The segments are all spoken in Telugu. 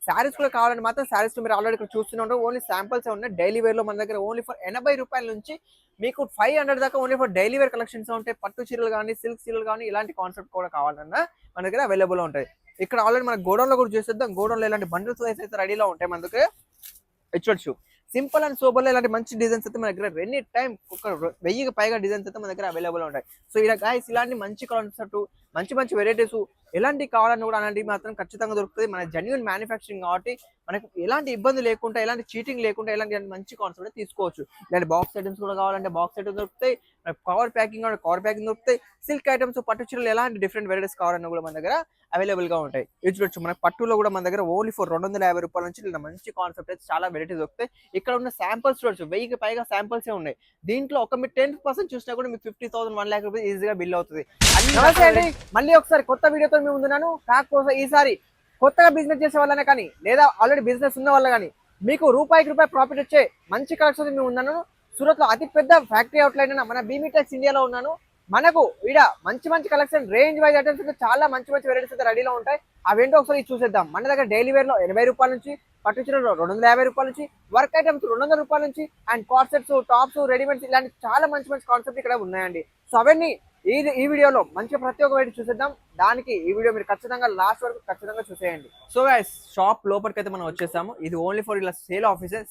శారీస్ కూడా కావాలంటే మాత్రం శారీస్ మీరు ఆల్రెడీ ఇక్కడ చూస్తున్నారు. ఓన్లీ శాంపిల్స్ ఉన్నాయి. డైలీ వేర్ లో మన దగ్గర ఓన్లీ ఫర్ రూ. 80 నుంచి మీకు 500 దాకా only for daily wear collections ఉంటాయి. పట్టు చీరలు కానీ, సిల్క్ చీరలు కానీ ఇలాంటి కాన్సెప్ట్ కూడా కావాలన్నా మన దగ్గర అవైలబుల్ ఉంటాయి. ఇక్కడ ఆల్రెడీ మన గోడౌన్ లో కూడా చూసేద్దాం. గోడౌన్ లో ఇలాంటి బండిల్స్ వైస్ అయితే రెడీలో ఉంటాయి మన దగ్గర. చూడొచ్చు సింపుల్ అండ్ సూపర్ లో ఇలాంటి మంచి డిజైన్స్ అయితే మన దగ్గర ఎనీ టైం ఒక 1000కి పైగా డిజైన్స్ అయితే మన దగ్గర అవైలబుల్ ఉంటాయి. సో ఇలా గైస్ ఇలాంటి మంచి కాన్సెప్ట్ మంచి మంచి వెరైటీస్ ఎలాంటి కావాలని కూడా అలాంటివి మాత్రం ఖచ్చితంగా దొరుకుతుంది. మన జెన్యూన్ మ్యానుఫ్యాక్చరింగ్ కాబట్టి మనకు ఎలాంటి ఇబ్బంది లేకుండా, ఎలాంటి చీటింగ్ లేకుండా ఇలాంటి మంచి కాన్సెప్ట్ తీసుకోవచ్చు. ఇలాంటి బాక్స్ ఐటమ్స్ కూడా కావాలంటే బాక్స్ ఐటమ్స్ దొరుకుతాయి. కవర్ ప్యాకింగ్ కవర్ ప్యాకింగ్ దొరుకుతాయి. సిల్క్ ఐటమ్స్ పట్టు చీరలు ఎలాంటి డిఫరెంట్ వెరైటీస్ కావాలన్నా కూడా మన దగ్గర అవైలబుల్ గా ఉంటాయి. ఇది చూడొచ్చు మన పట్టులో కూడా మన దగ్గర ఓన్లీ ఫర్ రూ. 250 నుంచి ఇలా మంచి కాన్సెప్ట్ అయితే చాలా వెరైటీస్ దొరుకుతాయి. ఇక్కడ ఉన్న శాంపుల్స్ చూడొచ్చు 1000కి పైగా శాంపుల్స్ ఉన్నాయి. దీంట్లో ఒక మీరు 10% చూసినా కూడా మీకు 50,000 1,00,000 ఈజీగా బిల్ అవుతుంది. నమస్తే అండి, మళ్ళీ ఒకసారి కొత్త వీడియోతో మేము ముందున్నాను. కాకపోతే ఈసారి కొత్తగా బిజినెస్ చేసే వాళ్ళనే కానీ లేదా ఆల్రెడీ బిజినెస్ ఉన్న వాళ్ళ కానీ మీకు రూపాయికి రూపాయి ప్రాఫిట్ వచ్చే మంచి కలెక్షన్ మేము ఉన్నాను. సూరత్ లో అతి పెద్ద ఫ్యాక్టరీ అవుట్లైన్ మన బీమీటెక్స్ ఇండియాలో ఉన్నాను. మనకు ఈడ మంచి మంచి కలెక్షన్ రేంజ్ వైజ్ ఐటమ్స్ అయితే చాలా మంచి మంచి వెరైటీస్ అయితే రెడీలో ఉంటాయి. అవేంటో ఒకసారి చూసేద్దాం. మన దగ్గర డైలీ వేర్ లో రూ. 80 నుంచి, పట్టు చీరలో రూ. 250 నుంచి, వర్క్ ఐటమ్స్ రూ. 200 నుంచి, అండ్ కార్సెట్స్, టాప్స్, రెడీమేడ్స్ ఇలాంటి చాలా మంచి మంచి కాన్సెప్ట్ ఇక్కడ ఉన్నాయండి. సో అవన్నీ ఈ వీడియోలో మంచిగా ప్రతి ఒక్క వెరైటీ చూసేద్దాం. దానికి ఈ వీడియో మీరు ఖచ్చితంగా లాస్ట్ వరకు ఖచ్చితంగా చూసేయండి. సో గైస్ షాప్ లోపలికి అయితే మనం వచ్చేసాము. ఇది ఓన్లీ ఫర్ ఇలా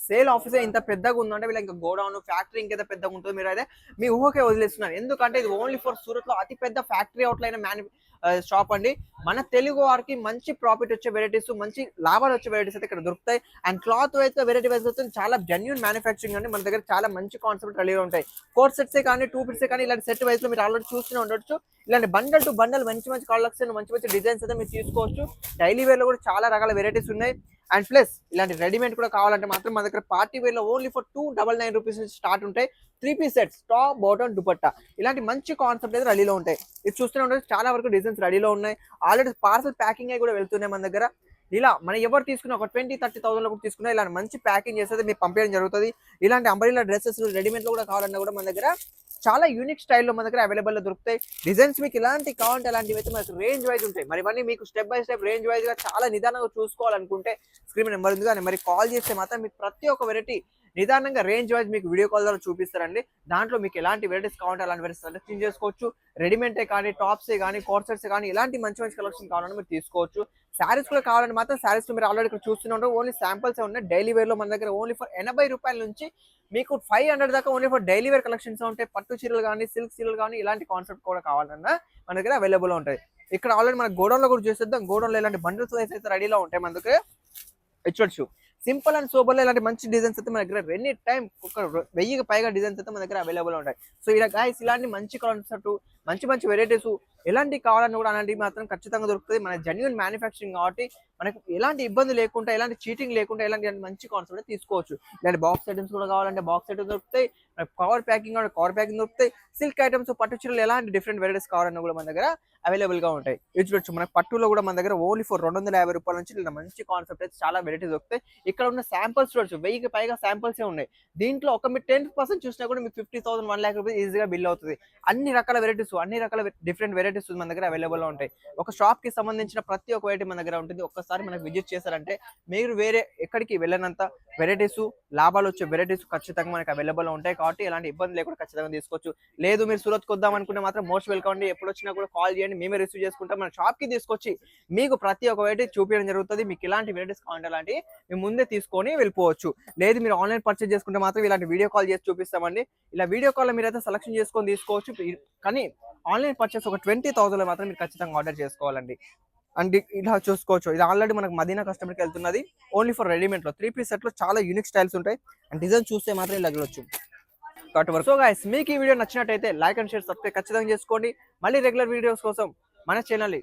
సేల్ ఆఫీసే ఇంత పెద్దగా ఉందంటే వీళ్ళ ఇంకా గోడౌన్ ఫ్యాక్టరీ ఇంకేదో పెద్దగా ఉంటుంది. మీరు అయితే మీ ఊహకే వదిలేస్తున్నారు. ఎందుకంటే ఇది ఓన్లీ ఫర్ సూరత్ లో అతి పెద్ద ఫ్యాక్టరీ అవుట్లైన్ షాప్ అండి. మన తెలుగు వారికి మంచి ప్రాఫిట్ వచ్చే వెరైటీస్, మంచి లాభాలు వచ్చే వెరైటీస్ అయితే ఇక్కడ దొరుకుతాయి. అండ్ క్లాత్ అయితే వెరైటీ వైజ్ వస్తుంది. చాలా జెన్యూన్ మ్యానుఫ్యాక్చరింగ్ అండి. మన దగ్గర చాలా మంచి కాన్సెప్ట్ రెడీగా ఉంటాయి. 4 సెట్సే కానీ 2 పిట్సే కానీ ఇలాంటి సెట్ వైజ్ లో మీరు ఆల్రెడీ చూస్తూనే ఉండొచ్చు. ఇలాంటి బండల్ టు బండల్ మంచి మంచి కలెక్షన్, మంచి మంచి డిజైన్స్ అయితే మీరు తీసుకోవచ్చు. డైలీ వేర్ లో కూడా చాలా రకాల వెరైటీస్ ఉన్నాయి. అండ్ ప్లస్ ఇలాంటి రెడీమేడ్ కూడా కావాలంటే మాత్రం మన దగ్గర పార్టీ వేర్ లో ఓన్లీ ఫర్ ₹299 నుంచి స్టార్ట్ ఉంటాయి. 3 piece sets, top, bottom, dupatta ఇలాంటి మంచి కాన్సెప్ట్ అయితే రెడీలో ఉంటాయి. ఇది చూస్తూనే ఉంటుంది. చాలా వరకు డిజైన్స్ రెడీలో ఉన్నాయి. ఆల్రెడీ పార్సల్ ప్యాకింగ్ అయి కూడా వెళ్తున్నాయి మన దగ్గర. ఇలా మనం ఎవరు తీసుకున్నా ఒక 20-30,000 కూడా తీసుకున్నా ఇలాంటి మంచి ప్యాకింగ్ చేస్తే మీకు పంపించడం జరుగుతుంది. ఇలాంటి అంబ్రెల్లా డ్రెస్సెస్ రెడీమేడ్ లో కూడా కావాలన్నా కూడా మన దగ్గర చాలా యూనిక్ స్టైల్లో మన దగ్గర అవైలబుల్ లో దొరుకుతాయి. డిజైన్స్ మీకు ఎలాంటి కావాలంటే అలాంటివి అయితే మనకు రేంజ్ వైజ్ ఉంటాయి. మరి ఇవన్నీ మీకు step by step range wise గా చాలా నిదానంగా చూసుకోవాలనుకుంటే స్క్రీన్ నెంబర్ ఉంది కానీ మరి కాల్ చేస్తే మాత్రం మీకు ప్రతి ఒక్క వెరైటీ నిదానంగా రేంజ్ వైజ్ మీకు వీడియో కాల్ ద్వారా చూపిస్తారండి. దాంట్లో మీకు ఎలాంటి వెరైటీస్ కావాలంటే అలాంటి వెరైటీస్ సెలెక్షన్ చేసుకోవచ్చు. రెడీమేడే కానీ, టాప్సే కానీ, కోర్సెట్స్ కానీ ఇలాంటి మంచి మంచి కలెక్షన్ కావాలని మీరు తీసుకోవచ్చు. శారీస్ కూడా కావాలంటే మాత్రం శారీస్ మీరు ఆల్రెడీ ఇక్కడ చూస్తున్నారు. ఓన్లీ శాంపిల్స్ ఉన్నాయి. డైలీ వేర్ లో మన దగ్గర ఓన్లీ ఫర్ రూ. 80 నుంచి మీకు 500 దాకా only for daily wear collections ఉంటాయి. పట్టు చీరలు కానీ, సిల్క్ చీరలు కానీ ఇలాంటి కాన్సెప్ట్ కూడా కావాలన్నా మన దగ్గర అవైలబుల్ ఉంటాయి. ఇక్కడ ఆల్రెడీ మన గోడౌన్ లో కూడా చూసేద్దాం. గోడౌన్ లో ఇలాంటి బండిల్స్ వైస్ అయితే రెడీలో ఉంటాయి మన దగ్గర. చూడొచ్చు సింపుల్ అండ్ సూపర్ లో ఇలాంటి మంచి డిజైన్స్ అయితే మన దగ్గర ఎనీ టైం ఒక 1000కి పైగా డిజైన్స్ అయితే మన దగ్గర అవైలబుల్ ఉంటాయి. సో ఇలా గైస్ ఇలాంటి మంచి కాన్సెప్ట్ మంచి మంచి వెరైటీస్ ఎలాంటి కావాలన్నా కూడా అలాంటివి మాత్రం ఖచ్చితంగా దొరుకుతుంది. మన జెన్యూన్ మ్యానుఫ్యాక్చరింగ్ కాబట్టి మనకు ఎలాంటి ఇబ్బంది లేకుండా, ఎలాంటి చీటింగ్ లేకుండా ఇలాంటి మంచి కాన్సెప్ట్ తీసుకోవచ్చు. ఇలాంటి బాక్స్ ఐటమ్స్ కూడా కావాలంటే బాక్స్ ఐటమ్స్ దొరుకుతాయి. కవర్ ప్యాకింగ్ దొరుకుతాయి. సిల్క్ ఐటమ్స్ పట్టు చీరలు ఎలాంటి డిఫరెంట్ వెరైటీస్ కావాలన్నా కూడా మన దగ్గర అవైలబుల్ గా ఉంటాయి. ఇది చూడొచ్చు మన పట్టులో కూడా మన దగ్గర ఓన్లీ ఫర్ ₹250 నుంచి ఇలా మంచి కాన్సెప్ట్ అయితే చాలా వెరైటీస్ దొరుకుతాయి. ఇక్కడ ఉన్న శాంపుల్స్ చూడొచ్చు 1000కి పైగా శాంపుల్సే ఉన్నాయి. దీంట్లో ఒక మీరు 10% చూసినా కూడా మీకు 50,000 1,00,000 ఈజీగా బిల్ అవుతుంది. అన్ని రకాల వెరైటీస్, అన్ని రకాల డిఫరెంట్ వెరైటీస్ మన దగ్గర అవైలబుల్ గా ఉంటాయి. ఒక షాప్ కి సంబంధించిన ప్రతి ఒక్క వెరైటీ మన దగ్గర ఉంటుంది. ఒక్కసారి మనకు విజిట్ చేశారంటే మీరు వేరే ఎక్కడికి వెళ్ళినంత వెరైటీస్, లాభాలు వచ్చే వెరైటీస్ ఖచ్చితంగా మనకి అవైలబుల్ గా ఉంటాయి. కాబట్టి ఎలాంటి ఇబ్బంది లేకుండా ఖచ్చితంగా తీసుకోవచ్చు. లేదు మీరు సూరత్కి వద్దాం అనుకుంటే మాత్రం మోస్ట్ వెల్కమ్ అండి. ఎప్పుడు వచ్చినా కూడా కాల్ చేయండి, మేమే రిసీవ్ చేసుకుంటాం. మన షాప్ కి తీసుకొచ్చి మీకు ప్రతి ఒక్క వెరైటీ చూపించడం జరుగుతుంది. మీకు ఇలాంటి వెరైటీస్ కావాలంటే అలాంటి మేము ముందే తీసుకొని వెళ్ళిపోవచ్చు. లేదు మీరు ఆన్లైన్ పర్చేస్ చేసుకుంటే మాత్రం ఇలాంటి వీడియో కాల్ చేసి చూపిస్తామండి. ఇలా వీడియో కాల్ మీరైతే సెలెక్షన్ చేసుకొని తీసుకోవచ్చు. కానీ ఆన్లైన్ పర్చేస్ ఒక 20,000 మాత్రం మీరు ఖచ్చితంగా ఆర్డర్ చేసుకోవాలండి. అండ్ ఇలా చూసుకోవచ్చు. ఇది ఆల్రెడీ మనకు మదీనా కస్టమర్కి వెళ్తున్నది. ఓన్లీ ఫర్ రెడీమేడ్ లో 3 పీస్ సెట్ లో చాలా యూనిక్ స్టైల్స్ ఉంటాయి. అండ్ డిజైన్ చూస్తే మాత్రం ఇలా చూడొచ్చు. సో గైస్ మీకు ఈ వీడియో నచ్చినట్టయితే లైక్ అండ్ షేర్ సబ్స్క్రైబ్ ఖచ్చితంగా చేసుకోండి. మళ్ళీ రెగ్యులర్ వీడియోస్ కోసం మన ఛానల్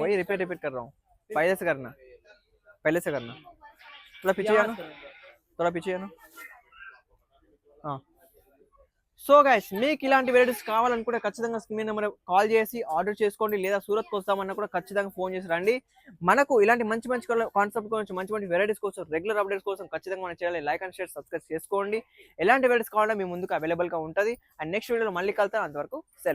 वही रिपीट कर रहा हूँ. पहले से करना थोड़ा पीछे है ना. हाँ సో గైస్ మీకు ఇలాంటి వెరైటీస్ కావాలనుకుంటే ఖచ్చితంగా స్క్రీన్ నెంబర్ కాల్ చేసి ఆర్డర్ చేసుకోండి. లేదా సూరత్కి వస్తామన్నా కూడా ఖచ్చితంగా ఫోన్ చేసి రండి. మనకు ఇలాంటి మంచి మంచి కాన్సెప్ట్ గురించి మంచి మంచి వెరైటీస్ కోసం రెగ్యులర్ అప్డేట్స్ కోసం ఖచ్చితంగా మన channel like and share subscribe చేసుకోండి. ఎలాంటి వెరైటీస్ కావాలంటే మీ ముందుకు అవైలబుల్గా ఉంటుంది. అండ్ నెక్స్ట్ వీడియోలో మళ్ళీ కలుతాను. అంతవరకు సెలవు.